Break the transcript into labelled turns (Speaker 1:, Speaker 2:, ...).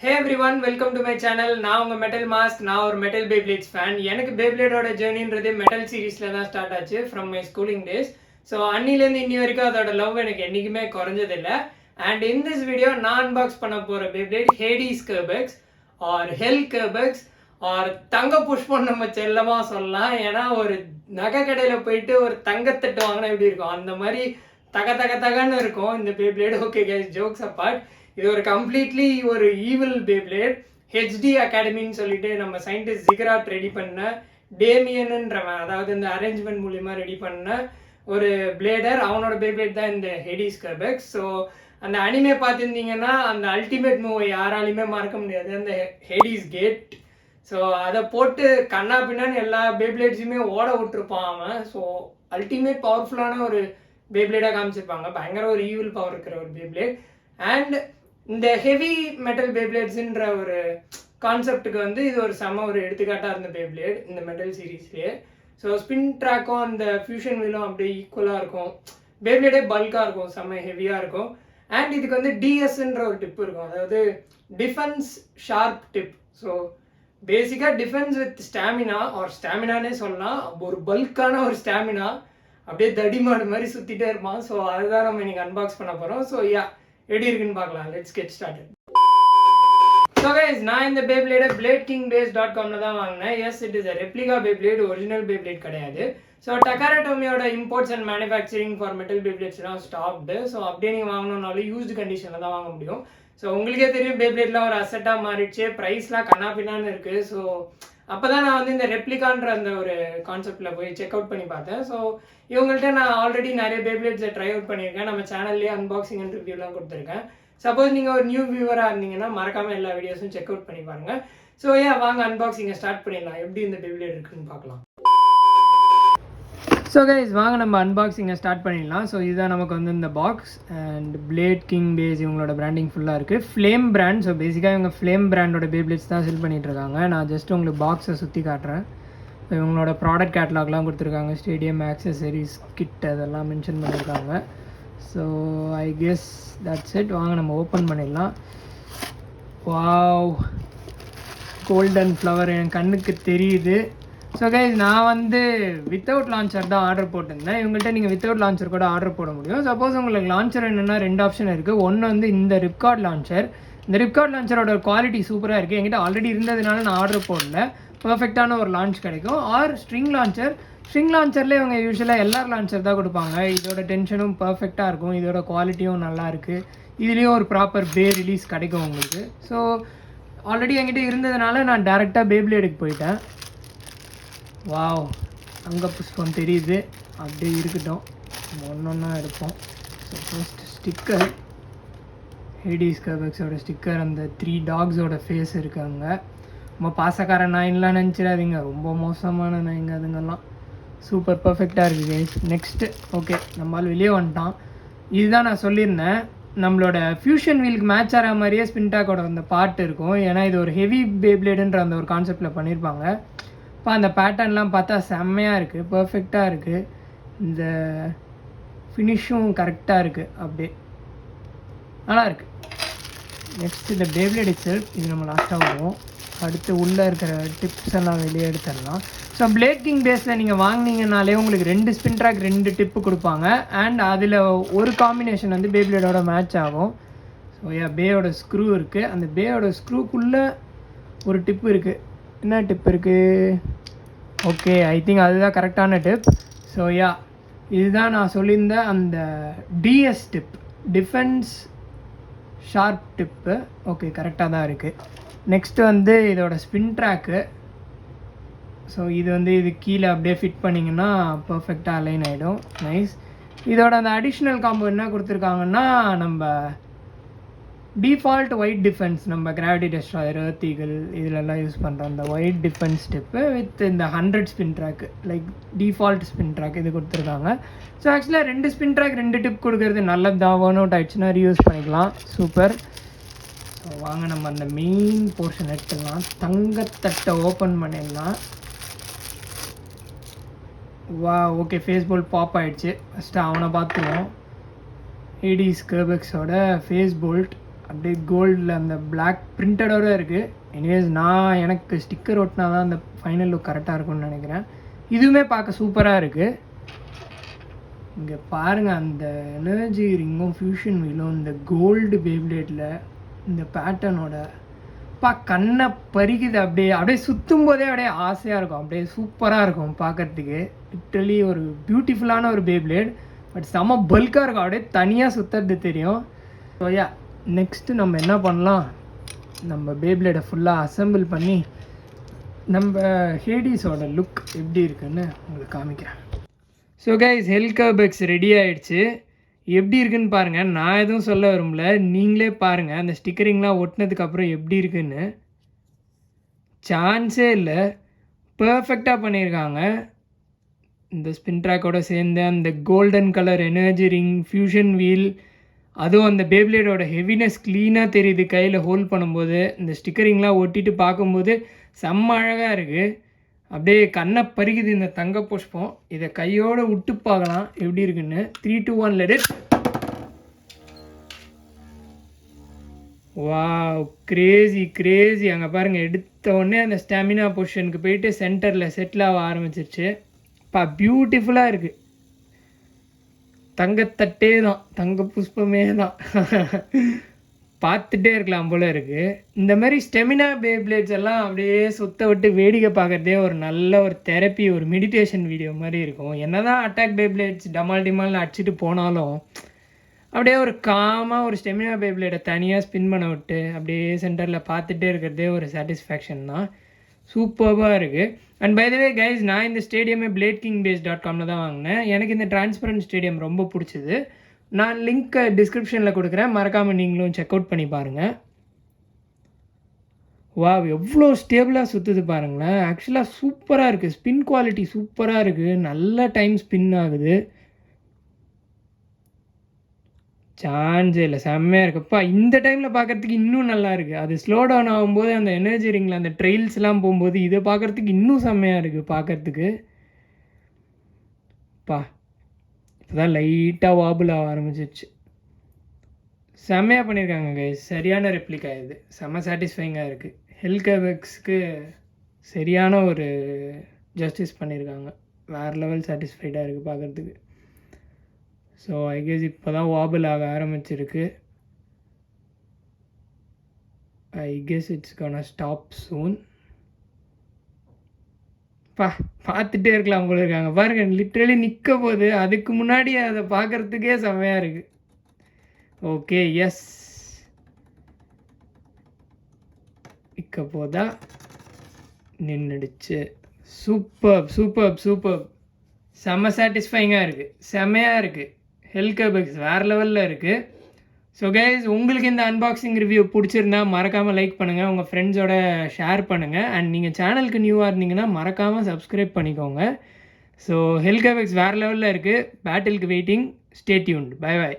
Speaker 1: Hey everyone, welcome to my channel. நான் உங்க metal mask. நான் ஒரு மெட்டல் பேப்ளேட்ஸ் ஃபேன். எனக்கு பேப்ளேடோட ஜேர்னின்றது மெட்டல் சீரீஸில் தான் ஸ்டார்ட் ஆச்சு from my schooling days. So அன்னிலேருந்து இன்னி வரைக்கும் அதோட லவ் எனக்கு என்றைக்குமே குறைஞ்சதில்லை. அண்ட் இன் திஸ் வீடியோ நான் அன்பாக்ஸ் பண்ண போகிற Beyblade Hades Kerbecs or hell Kerbecs or தங்க புஷ்பம் நம்ம செல்லமாக சொல்லலாம். ஏன்னா ஒரு நகை கடையில் போயிட்டு ஒரு தங்கத்தட்டு வாங்கினா எப்படி இருக்கும் அந்த மாதிரி தகன்னு இருக்கும் இந்த beyblade. Okay guys, jokes apart, இது ஒரு கம்ப்ளீட்லி ஒரு ஈவில் பேப்ளேட். ஹெச்டி அகாடமின்னு சொல்லிட்டு நம்ம சயின்டிஸ்ட் ஜிகராட் ரெடி பண்ண டேமியன்ன்றவன், அதாவது இந்த அரேஞ்ச்மெண்ட் மூலியமா ரெடி பண்ண ஒரு பிளேடர், அவனோட பேப்ளேட் தான் இந்த ஹேடிஸ் கர்பெக்ஸ். ஸோ அந்த அனிமே பார்த்துருந்தீங்கன்னா அந்த அல்டிமேட் மூவை யாராலையுமே மறக்க முடியாது, அந்த ஹேடிஸ் கேட். ஸோ அதை போட்டு கண்ணா பின்னான்னு எல்லா பேப்ளேட்ஸுமே ஓட விட்டுருப்பான் அவன். ஸோ அல்டிமேட் பவர்ஃபுல்லான ஒரு பேப்ளேடாக காமிச்சிருப்பாங்க, பயங்கர ஒரு ஈவில் பவர் இருக்கிற ஒரு பேப்ளேட். அண்ட் இந்த ஹெவி மெட்டல் பேப்ளேட்ஸுன்ற ஒரு கான்செப்டுக்கு வந்து இது ஒரு ஒரு எடுத்துக்காட்டாக இருந்த பேப்ளேட் இந்த மெட்டல் சீரீஸ்லேயே. ஸோ ஸ்பின் ட்ராக்கும் அந்த ஃபியூஷன் வீலும் அப்படியே ஈக்குவலாக இருக்கும், பேப்ளேடே பல்காக இருக்கும், செம்ம ஹெவியாக இருக்கும். அண்ட் இதுக்கு வந்து டிஎஸ்ன்ற ஒரு டிப் இருக்கும், அதாவது டிஃபென்ஸ் ஷார்ப் டிப். ஸோ பேசிக்காக டிஃபென்ஸ் வித் ஸ்டாமினா ஆர் ஸ்டாமினானே சொல்லலாம், ஒரு பல்கான ஒரு ஸ்டாமினா, அப்படியே தடிமாடு மாதிரி சுற்றிட்டே இருப்பான். ஸோ அதுதான் நம்ம இன்னைக்கு அன்பாக்ஸ் பண்ண போகிறோம். ஸோ எப்படி இருக்குன்னு பார்க்கலாம். Let's get started. So guys, நான் இந்த பேப்ளேடை BladeKingBase.comல தான் வாங்கினேன். Yes, it is a replica Beyblade, original Beyblade கிடையாது. ஸோ டக்காரா டோமியோட imports and manufacturing for metal பேப்ளேட்ஸ்லாம் ஸ்டாப்டு. ஸோ அப்படியே நீங்கள் வாங்கணுன்னாலும் யூஸ்டு கண்டிஷனில் தான் வாங்க முடியும். ஸோ உங்களுக்கே தெரியும் பேப்ளேட்லாம் ஒரு அசட்டாக மாறிடுச்சு, ப்ரைஸ்லாம் கண்ணா பின்னான்னு இருக்குது. ஸோ அப்போ தான் நான் வந்து இந்த ரெப்ளிகான்ற அந்த ஒரு கான்செப்டில் போய் செக் அவுட் பண்ணி பார்த்தேன். ஸோ இவங்கள்ட்ட நான் ஆல்ரெடி நிறைய பேப்ளேட்ஸை ட்ரை அவுட் பண்ணியிருக்கேன், நம்ம சேனல்லேயே அன்பாக்சிங் அண்ட் ரிவ்யூலாம் கொடுத்துருக்கேன். சப்போஸ் நீங்கள் ஒரு நியூ வியூவராக இருந்தீங்கன்னா மறக்காமல் எல்லா வீடியோஸும் செக் அவுட் பண்ணி பாருங்கள். ஸோ வாங்க அன்பாக்சிங்கை ஸ்டார்ட் பண்ணிடலாம், எப்படி இந்த பேப்ளேட் இருக்குன்னு பார்க்கலாம். ஸோ கைஸ், வாங்க நம்ம அன்பாக்சிங்கை ஸ்டார்ட் பண்ணிடலாம். ஸோ இதுதான் நமக்கு வந்து இந்த பாக்ஸ். அண்ட் BladeKingBase இவங்களோட பிராண்டிங் ஃபுல்லாக இருக்குது, ஃப்ளேம் பிராண்ட். ஸோ பேசிக்காக இவங்க ஃப்ளேம் பிராண்டோட பேப்ளேட்ஸ் தான் செல் பண்ணிகிட்டு இருக்காங்க. நான் ஜஸ்ட் உங்களுக்கு பாக்ஸை சுற்றி காட்டுறேன். இவங்களோட ப்ராடக்ட் கேட்லாக்லாம் கொடுத்துருக்காங்க, ஸ்டேடியம் ஆக்சசரிஸ் கிட் அதெல்லாம் மென்ஷன் பண்ணியிருக்காங்க. So I guess that's it. வாங்க நம்ம ஓப்பன் பண்ணிடலாம். வாவ், கோல்டன் ஃப்ளவர் என் கண்ணுக்கு தெரியுது. ஸோ கைஸ், நான் வந்து வித்தவுட் லான்ச்சர் தான் ஆர்டர் போட்டிருந்தேன். இவங்கள்ட்ட நீங்கள் வித்தவுட் லான்ச்சர் கூட ஆர்டர் போட முடியும். சப்போஸ் உங்களுக்கு லான்ச்சர் என்னென்னா ரெண்டு ஆப்ஷன் இருக்குது. ஒன்று வந்து இந்த ரிப்கார்ட் லான்ச்சர். இந்த ரிப்கார்ட் லான்ச்சரோட குவாலிட்டி சூப்பராக இருக்குது, என்கிட்ட ஆல்ரெடி இருந்ததுனால நான் ஆர்டர் போடல, பர்ஃபெக்டான ஒரு லான்ச் கிடைக்கும். R string launcher. ஸ்ட்ரிங் லான்ச்சர்லேயே இவங்க யூஸ்வலாக எல்லார் லான்ச்சர் தான் கொடுப்பாங்க. இதோட டென்ஷனும் பர்ஃபெக்டாக இருக்கும், இதோட குவாலிட்டியும் நல்லா இருக்குது, இதுலேயும் ஒரு ப்ராப்பர் பே ரிலீஸ் கிடைக்கும் உங்களுக்கு. ஸோ ஆல்ரெடி என்கிட்ட இருந்ததுனால நான் டேரெக்டாக பேப்ளேடுக்கு போயிட்டேன். வாவ், அங்க புஷ்பம் தெரியுது, அப்படியே இருக்கட்டும், ஒன்றா இருப்போம். ஸோ ஃபர்ஸ்ட் ஸ்டிக்கர், ஹேடிஸ் கர்பெக்ஸோட ஸ்டிக்கர், அந்த 3 டாக்ஸோட ஃபேஸ் இருக்காங்க. ரொம்ப பாசக்கார நாயின்லாம் நினச்சிடாதீங்க, ரொம்ப மோசமான நாய்ங்க அதுங்கெல்லாம். சூப்பர் பர்ஃபெக்டாக இருக்குது கைஸ். நெக்ஸ்ட்டு ஓகே, நம்மளால் வெளியே வந்துட்டான். இதுதான் நான் சொல்லியிருந்தேன், நம்மளோட ஃபியூஷன் வீலுக்கு மேட்ச் ஆகிற மாதிரியே ஸ்பின்டாக்கோட அந்த பார்ட் இருக்கும். ஏன்னா இது ஒரு ஹெவி பேப்ளேடுன்ற அந்த ஒரு கான்செப்டில் பண்ணியிருப்பாங்க. இப்போ அந்த பேட்டர்ன்லாம் பார்த்தா செம்மையாக இருக்குது, பர்ஃபெக்டாக இருக்குது, இந்த ஃபினிஷும் கரெக்டாக இருக்குது, அப்படியே நல்லா இருக்குது. நெக்ஸ்ட் இந்த பேப்ளேட் இட்செல்ஃப், இது நம்ம லாஸ்ட்டாக வருவோம். அடுத்து உள்ளே இருக்கிற டிப்ஸ் எல்லாம் வெளியே எடுத்துடலாம். ஸோ BladeKingBaseல நீங்கள் வாங்கினீங்கனாலே உங்களுக்கு 2 ஸ்பின் ட்ராக் 2 டிப்பு கொடுப்பாங்க. அண்ட் அதில் ஒரு காம்பினேஷன் வந்து பேப்ளேடோட மேட்ச் ஆகும். ஸோ பேயோட ஸ்க்ரூ இருக்குது, அந்த பேயோட ஸ்க்ரூக்குள்ளே ஒரு டிப்பு இருக்குது. என்ன டிப் இருக்குது? ஓகே, ஐ திங்க் அதுதான் கரெக்டான டிப். ஸோ இதுதான் நான் சொல்லியிருந்த அந்த DS tip, defence sharp tip. Okay, கரெக்டாக தான் இருக்குது. நெக்ஸ்ட்டு வந்து இதோட ஸ்பின் ட்ராக்கு. ஸோ இது வந்து இது கீழே அப்படியே ஃபிட் பண்ணிங்கன்னா பர்ஃபெக்டாக அலைன் ஆகிடும். நைஸ். இதோட அந்த அடிஷ்னல் காம்போ என்ன கொடுத்துருக்காங்கன்னா, நம்ம டிஃபால்ட் ஒயிட் டிஃபென்ஸ், நம்ம கிராவிட்டி டெஸ்ட்ராயர், எர்த் ஈகிள் இதிலெல்லாம் யூஸ் பண்ணுறோம் அந்த ஒயிட் டிஃபென்ஸ் டிப்பு வித் இந்த 100 spin track, like default spin track இது கொடுத்துருக்காங்க. ஸோ ஆக்சுவலாக 2 ஸ்பின் ட்ராக் 2 டிப் கொடுக்குறது நல்லது தான், ஒர்ன் அவுட் ஆகிடுச்சுன்னா ரீயூஸ் பண்ணிக்கலாம். சூப்பர். ஸோ வாங்க நம்ம அந்த மெயின் போர்ஷன் எடுத்துடலாம், தங்கத்தட்டை ஓப்பன் பண்ணிடலாம். வா, ஓகே, ஃபேஸ்போல் பாப் ஆகிடுச்சு. ஃபஸ்ட்டு அவனை பார்த்துருவோம். ஹேடிஸ் கர்பெக்ஸோட ஃபேஸ் போல்ட், அப்படியே கோல்டில் அந்த பிளாக் பிரிண்டடோடு இருக்குது. எனிவேஸ் நான் எனக்கு ஸ்டிக்கர் ஒட்டினா தான் அந்த ஃபைனல் லுக் கரெக்டாக இருக்கும்னு நினைக்கிறேன். இதுவுமே பார்க்க சூப்பராக இருக்குது. இங்கே பாருங்கள், அந்த எனர்ஜி ரிங்கும் ஃபியூஷன் வீலும் இந்த கோல்டு பேப்ளேட்டில் இந்த பேட்டர்னோட கண்ணை பறிக்குது. அப்படியே சுற்றும் போதே அப்படியே ஆசையாக இருக்கும். அப்படியே சூப்பராக இருக்கும் பார்க்குறதுக்கு. லிட்ரலி ஒரு பியூட்டிஃபுல்லான ஒரு பேப்ளேட். பட் செம்ம பல்காக இருக்கும். அப்படியே தனியாக சுற்றுறது தெரியும். ஸோ யா, நெக்ஸ்ட்டு நம்ம என்ன பண்ணலாம், நம்ம பேப்ளேடை ஃபுல்லாக அசெம்பிள் பண்ணி நம்ம ஹேடிஸோட லுக் எப்படி இருக்குன்னு உங்களுக்கு காமிக்கிறேன். ஸோ கைஸ், ஹெல்கபெக்ஸ் ரெடி ஆகிடுச்சு. எப்படி இருக்குன்னு பாருங்கள். நான் எதுவும் சொல்ல விரும்பல, நீங்களே பாருங்கள் அந்த ஸ்டிக்கரிங்லாம் ஒட்டினதுக்கப்புறம் எப்படி இருக்குன்னு. சான்ஸே இல்லை, பர்ஃபெக்டாக பண்ணியிருக்காங்க. இந்த ஸ்பின் ட்ராக்கோட சேர்ந்து அந்த golden colour energy ring, fusion wheel, அதுவும் அந்த பேப்ளேடோட ஹெவினஸ் க்ளீனாக தெரியுது கையில் ஹோல்ட் பண்ணும்போது. இந்த ஸ்டிக்கரிங்லாம் ஒட்டிட்டு பார்க்கும்போது செம்ம அழகாக இருக்குது. அப்படியே கண்ணை பறிக்குது இந்த தங்க புஷ்பம். இதை கையோடு விட்டு பார்க்கலாம் எப்படி இருக்குன்னு. 3, 2, 1 let it. Wow, Crazy Crazy. அங்கே பாருங்கள், எடுத்த உடனே அந்த ஸ்டாமினா பொசிஷனுக்கு போயிட்டு சென்டரில் செட்டில் ஆக ஆரம்பிச்சிருச்சு. பியூட்டிஃபுல்லாக இருக்குது. தங்கத்தட்டே தான், தங்க புஷ்பமே தான். பார்த்துட்டே இருக்கலாம் போல் இருக்குது. இந்த மாதிரி ஸ்டெமினா பேப்ளேட்ஸ் எல்லாம் அப்படியே சுத்த விட்டு வேடிக்கை பார்க்குறதே ஒரு நல்ல ஒரு தெரப்பி, ஒரு மெடிடேஷன் வீடியோ மாதிரி இருக்கும். என்ன தான் அட்டாக் பேப்ளேட்ஸ் டமால் டிமால்னு அடிச்சுட்டு போனாலும் அப்படியே ஒரு காமாக ஒரு ஸ்டெமினா பேப்ளேட்டை தனியாக ஸ்பின் பண்ண விட்டு அப்படியே சென்டரில் பார்த்துட்டே இருக்கிறதே ஒரு சாட்டிஸ்ஃபேக்ஷன் தான். சூப்பராக இருக்குது. And by the way guys, நான் இந்த ஸ்டேடியமே bladekingbase.com தான் வாங்கினேன். எனக்கு இந்த டிரான்ஸ்பரண்ட் ஸ்டேடியம் ரொம்ப பிடிச்சிது. நான் லிங்க்கை டிஸ்கிரிப்ஷனில் கொடுக்குறேன், மறக்காமல் நீங்களும் செக் அவுட் பண்ணி பாருங்கள். வாவ், எவ்வளோ ஸ்டேபிளாக சுற்றுது பாருங்களேன். ஆக்சுவலாக சூப்பராக இருக்குது. ஸ்பின் குவாலிட்டி சூப்பராக இருக்குது. நல்ல டைம் ஸ்பின் ஆகுது. சான்ஸே இல்லை, செம்மையாக இருக்குப்பா. இந்த டைமில் பார்க்குறதுக்கு இன்னும் நல்லா இருக்குது. அது ஸ்லோ டவுன் ஆகும்போது அந்த எனர்ஜி ரிங்கில் அந்த ட்ரெயில்ஸ்லாம் போகும்போது இதை பார்க்குறதுக்கு இன்னும் செம்மையாக இருக்குது பார்க்குறதுக்கு. இப்போதான் லைட்டாக வாபிள் ஆக ஆரம்பிச்சிச்சு. செம்மையாக பண்ணியிருக்காங்க கைஸ். சரியான ரெப்ளிகா இது. செம்ம சாட்டிஸ்ஃபைங்காக இருக்குது. ஹெல்கபெக்ஸ்க்கு சரியான ஒரு ஜஸ்டிஸ் பண்ணியிருக்காங்க. வேறு லெவல் சாட்டிஸ்ஃபைடாக இருக்குது பார்க்குறதுக்கு. ஸோ ஐ கெஸ் இப்போ தான் வாபிள் ஆக ஆரம்பிச்சிருக்கு. I guess it's gonna stop soon. பார்த்துட்டே இருக்கலாம் போல இருக்காங்க பாருங்கள். லிட்ரலி நிற்க போது அதுக்கு முன்னாடி அதை பார்க்குறதுக்கே செம்மையாக இருக்குது. ஓகே, எஸ், நிற்க போதா, நின்றுடுச்சு. Super super super. செம்ம சாட்டிஸ்ஃபைங்காக இருக்குது, செம்மையாக இருக்குது. ஹெல்கபெக்ஸ் வேறு லெவலில் இருக்குது. ஸோ கைஸ், உங்களுக்கு இந்த அன்பாக்சிங் ரிவ்யூ பிடிச்சிருந்தா மறக்காமல் லைக் பண்ணுங்கள், உங்கள் ஃப்ரெண்ட்ஸோட ஷேர் பண்ணுங்கள். அண்ட் நீங்கள் சேனலுக்கு நியூவாக இருந்தீங்கன்னா மறக்காமல் சப்ஸ்கிரைப் பண்ணிக்கோங்க. ஸோ ஹெல்கபெக்ஸ் வேறு லெவலில் இருக்குது. பேட்டிலுக்கு waiting. Stay tuned. Bye by.